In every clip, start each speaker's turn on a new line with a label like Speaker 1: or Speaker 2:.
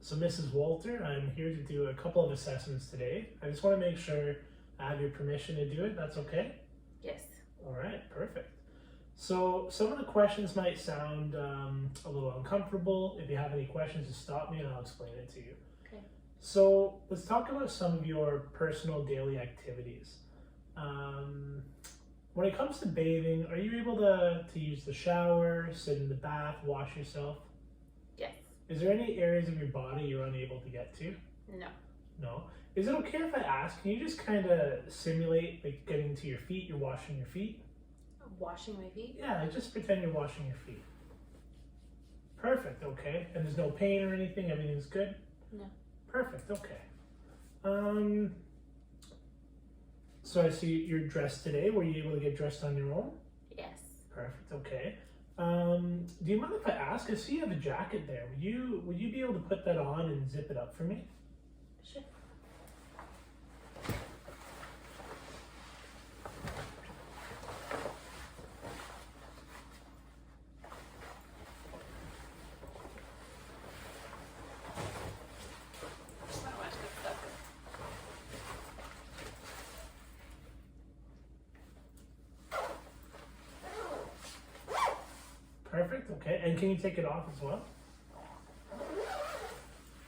Speaker 1: So, Mrs. Walter, I'm here to do a couple of assessments today. I just want to make sure I have your permission to do it. That's okay?
Speaker 2: Yes.
Speaker 1: All right, perfect. So, some of the questions might sound a little uncomfortable. If you have any questions, just stop me and I'll explain it to you.
Speaker 2: Okay.
Speaker 1: So, let's talk about some of your personal daily activities. When it comes to bathing, are you able to use the shower, sit in the bath, wash yourself?
Speaker 2: Yes.
Speaker 1: Is there any areas of your body you're unable to get to?
Speaker 2: No.
Speaker 1: No. Is it okay if I ask, can you just kind of simulate like getting to your feet, you're washing your feet?
Speaker 2: Washing my feet?
Speaker 1: Yeah, like just pretend you're washing your feet. Perfect, okay. And there's no pain or anything, everything's good?
Speaker 2: No.
Speaker 1: Perfect, okay. So I see you're dressed today. Were you able to get dressed on your own?
Speaker 2: Yes.
Speaker 1: Perfect, okay. Do you mind if I ask? I see you have a jacket there. Would you be able to put that on and zip it up for me?
Speaker 2: Sure.
Speaker 1: Perfect, okay. And can you take it off as well?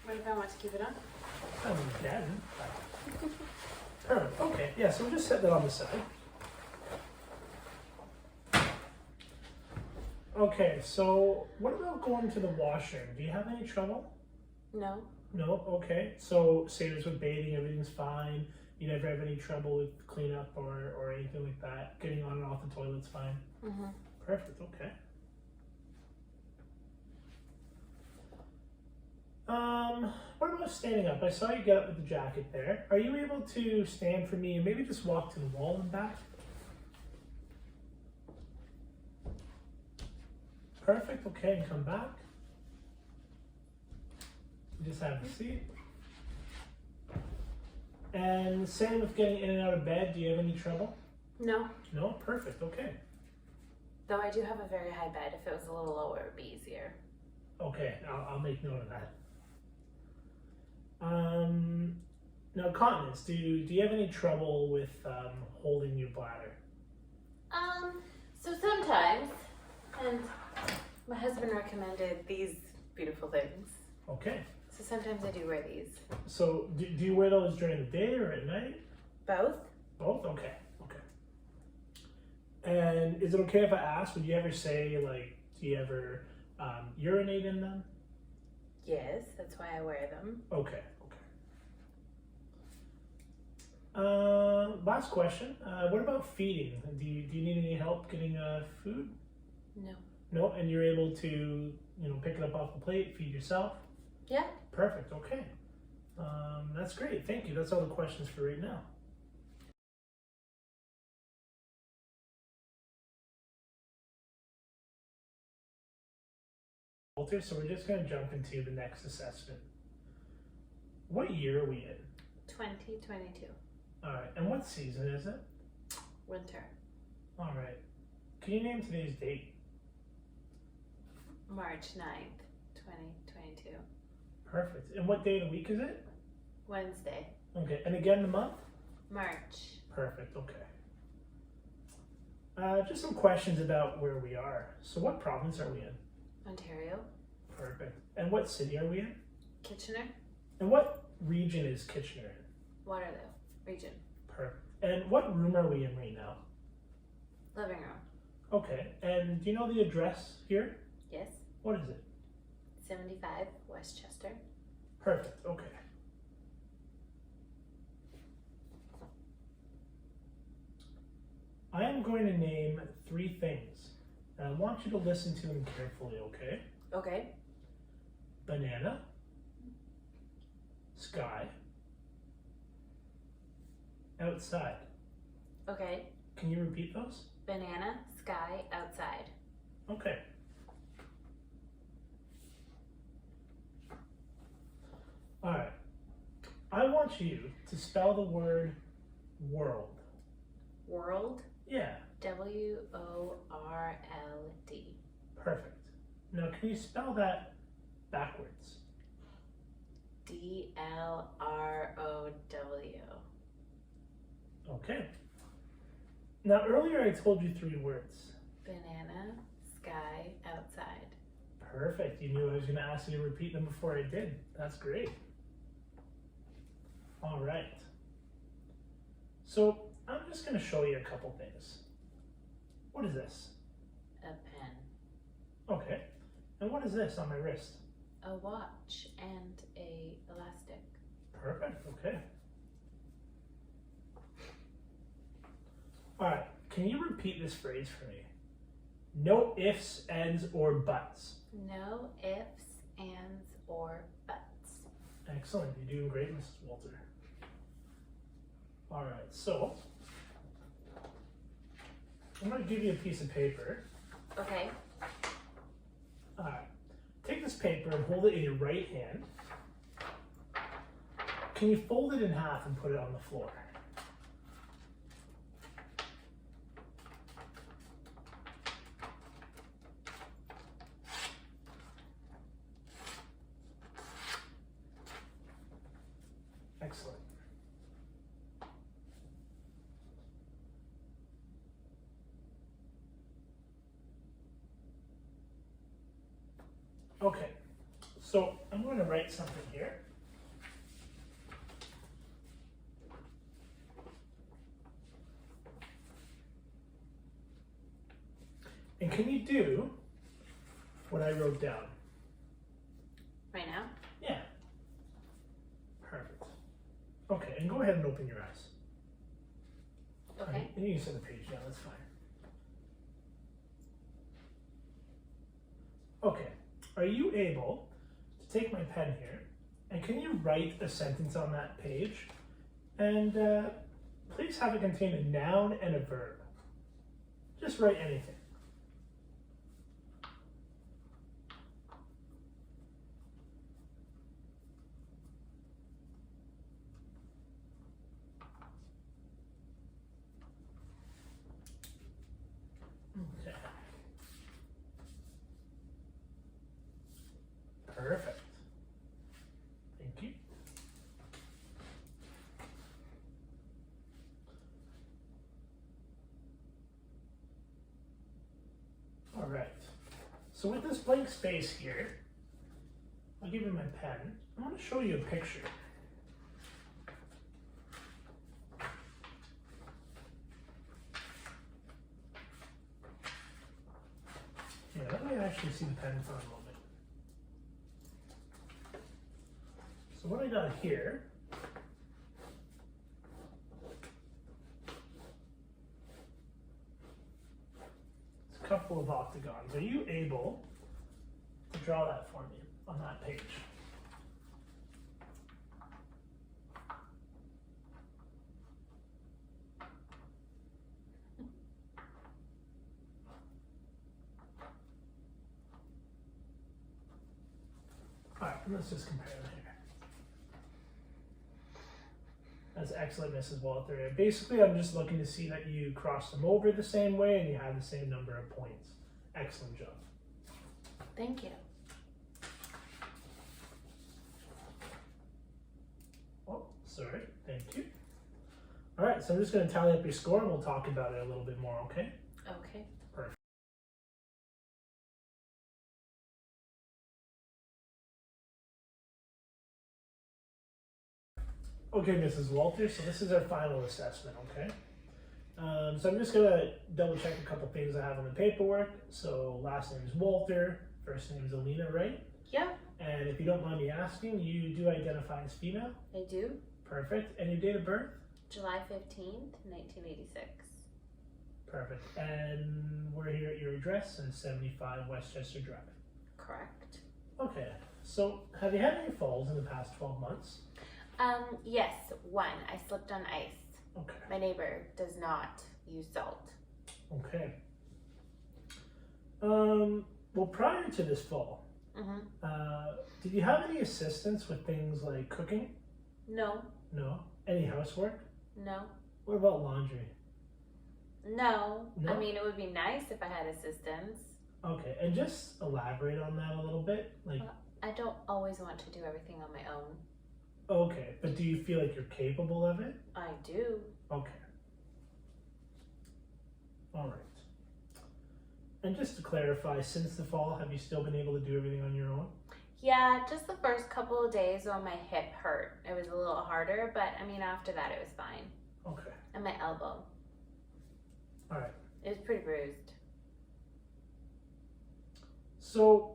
Speaker 2: What if I want to keep it on?
Speaker 1: I mean, you can. Perfect, okay. Yeah, so we'll just set that on the side. Okay, so what about going to the washroom? Do you have any trouble?
Speaker 2: No.
Speaker 1: No? Okay. So, same as with bathing, everything's fine. You never have any trouble with cleanup or anything like that? Getting on and off the toilet's fine?
Speaker 2: Mm-hmm.
Speaker 1: Perfect, okay. What about standing up? I saw you get up with the jacket there. Are you able to stand for me and maybe just walk to the wall and back? Perfect, okay, and come back. Just have a seat. And same with getting in and out of bed. Do you have any trouble?
Speaker 2: No.
Speaker 1: No? Perfect, okay.
Speaker 2: Though I do have a very high bed. If it was a little lower, it would be easier.
Speaker 1: Okay, I'll make note of that. Now continence, do you have any trouble with holding your bladder?
Speaker 2: So sometimes, and my husband recommended these beautiful things.
Speaker 1: Okay.
Speaker 2: So sometimes I do wear these.
Speaker 1: So do you wear those during the day or at night?
Speaker 2: Both?
Speaker 1: Both? Okay. Okay. And is it okay if I ask, would you ever say, like, do you ever urinate in them?
Speaker 2: Yes, that's why I wear them.
Speaker 1: Okay. Okay. Last question. What about feeding? Do you need any help getting food?
Speaker 2: No.
Speaker 1: No, and you're able to, pick it up off the plate, feed yourself?
Speaker 2: Yeah.
Speaker 1: Perfect, okay. That's great, thank you. That's all the questions for right now. Walter, so we're just going to jump into the next assessment. What year are we in?
Speaker 2: 2022.
Speaker 1: All right, and what season is it?
Speaker 2: Winter.
Speaker 1: All right. Can you name today's date?
Speaker 2: March 9th, 2022.
Speaker 1: Perfect. And what day of the week is it?
Speaker 2: Wednesday.
Speaker 1: Okay, and again the month?
Speaker 2: March.
Speaker 1: Perfect, okay. Just some questions about where we are. So what province are we in?
Speaker 2: Ontario.
Speaker 1: Perfect. And what city are we in?
Speaker 2: Kitchener.
Speaker 1: And what region is Kitchener in?
Speaker 2: Waterloo. Region.
Speaker 1: Perfect. And what room are we in right now?
Speaker 2: Living room.
Speaker 1: Okay, and do you know the address here?
Speaker 2: Yes.
Speaker 1: What is it?
Speaker 2: 75 Westchester.
Speaker 1: Perfect, okay. I am going to name 3 things, and I want you to listen to them carefully, okay?
Speaker 2: Okay.
Speaker 1: Banana, sky, outside.
Speaker 2: Okay.
Speaker 1: Can you repeat those?
Speaker 2: Banana, sky, outside.
Speaker 1: Okay. All right. I want you to spell the word world.
Speaker 2: World.
Speaker 1: Yeah,
Speaker 2: WORLD.
Speaker 1: perfect. Now, can you spell that backwards?
Speaker 2: DLROW.
Speaker 1: Okay. Now, earlier I told you 3 words.
Speaker 2: Banana, sky, outside.
Speaker 1: Perfect. You knew I was going to ask you to repeat them before I did. That's great. All right. So, I'm just going to show you a couple things. What is this?
Speaker 2: A pen.
Speaker 1: Okay. And what is this on my wrist?
Speaker 2: A watch and a elastic.
Speaker 1: Perfect. Okay. All right. Can you repeat this phrase for me? No ifs, ands, or buts.
Speaker 2: No ifs, ands, or buts.
Speaker 1: Excellent. You're doing great, Mrs. Walter. All right. So, I'm going to give you a piece of paper.
Speaker 2: Okay.
Speaker 1: All right. Take this paper and hold it in your right hand. Can you fold it in half and put it on the floor? Excellent. Okay, so I'm going to write something here. And can you do what I wrote down?
Speaker 2: Right now?
Speaker 1: Yeah. Perfect. Okay, and go ahead and open your eyes.
Speaker 2: Okay.
Speaker 1: And you can set the page down, that's fine. Okay, are you able to take my pen here, and can you write a sentence on that page? And please have it contain a noun and a verb. Just write anything. Okay. Perfect. Thank you. All right. So with this blank space here, I'll give you my pen. I want to show you a picture. Yeah, let me actually see the pen for a moment. So what I got here is a couple of octagons. Are you able to draw that for me on that page? All right, let's just compare them here. That's excellent, Mrs. Walter. Basically, I'm just looking to see that you cross them over the same way and you have the same number of points. Excellent job.
Speaker 2: Thank you.
Speaker 1: Oh, sorry. Thank you. All right, so I'm just going to tally up your score and we'll talk about it a little bit more, okay?
Speaker 2: Okay.
Speaker 1: Perfect. Okay, Mrs. Walter, so this is our final assessment, okay? So I'm just gonna double check a couple things I have on the paperwork. So last name is Walter, first name is Alina, right?
Speaker 2: Yeah,
Speaker 1: And if you don't mind me asking, you do identify as female?
Speaker 2: I do.
Speaker 1: Perfect. And your date of birth?
Speaker 2: July 15th, 1986.
Speaker 1: Perfect. And we're here at your address at 75 Westchester Drive.
Speaker 2: Correct.
Speaker 1: Okay, so have you had any falls in the past 12 months?
Speaker 2: Yes, one. I slipped on ice.
Speaker 1: Okay.
Speaker 2: My neighbor does not use salt.
Speaker 1: Okay. Well, prior to this fall, did you have any assistance with things like cooking?
Speaker 2: No,
Speaker 1: No. Any housework?
Speaker 2: no,
Speaker 1: What about laundry?
Speaker 2: no.
Speaker 1: No?
Speaker 2: I mean, it would be nice if I had assistance.
Speaker 1: Okay, and just elaborate on that a little bit. Like,
Speaker 2: I don't always want to do everything on my own.
Speaker 1: Okay, but do you feel like you're capable of it?
Speaker 2: I do.
Speaker 1: Okay. All right. And just to clarify, since the fall, have you still been able to do everything on your own?
Speaker 2: Yeah, just the first couple of days when my hip hurt. It was a little harder, but I mean, after that, it was fine.
Speaker 1: Okay.
Speaker 2: And my elbow.
Speaker 1: All right.
Speaker 2: It was pretty bruised.
Speaker 1: So,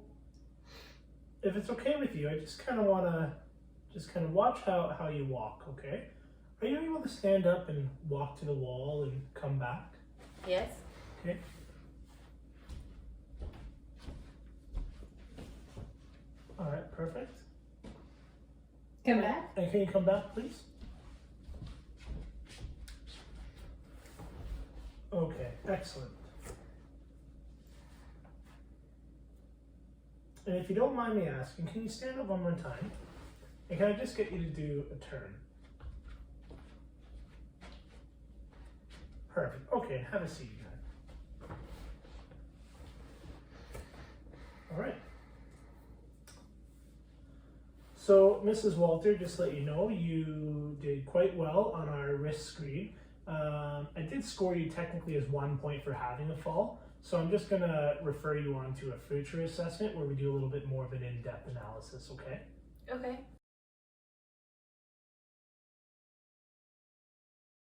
Speaker 1: if it's okay with you, I just kind of want to watch how you walk, okay? Are you able to stand up and walk to the wall and come back?
Speaker 2: Yes?
Speaker 1: Okay. All right, perfect.
Speaker 3: Come back.
Speaker 1: And can you come back, please? Okay, excellent. And if you don't mind me asking, can you stand up one more time? And can I just get you to do a turn? Perfect. Okay, have a seat then. All right. So, Mrs. Walter, just to let you know, you did quite well on our risk screen. I did score you technically as 1 point for having a fall, so I'm just going to refer you on to a future assessment where we do a little bit more of an in-depth analysis, okay?
Speaker 2: Okay.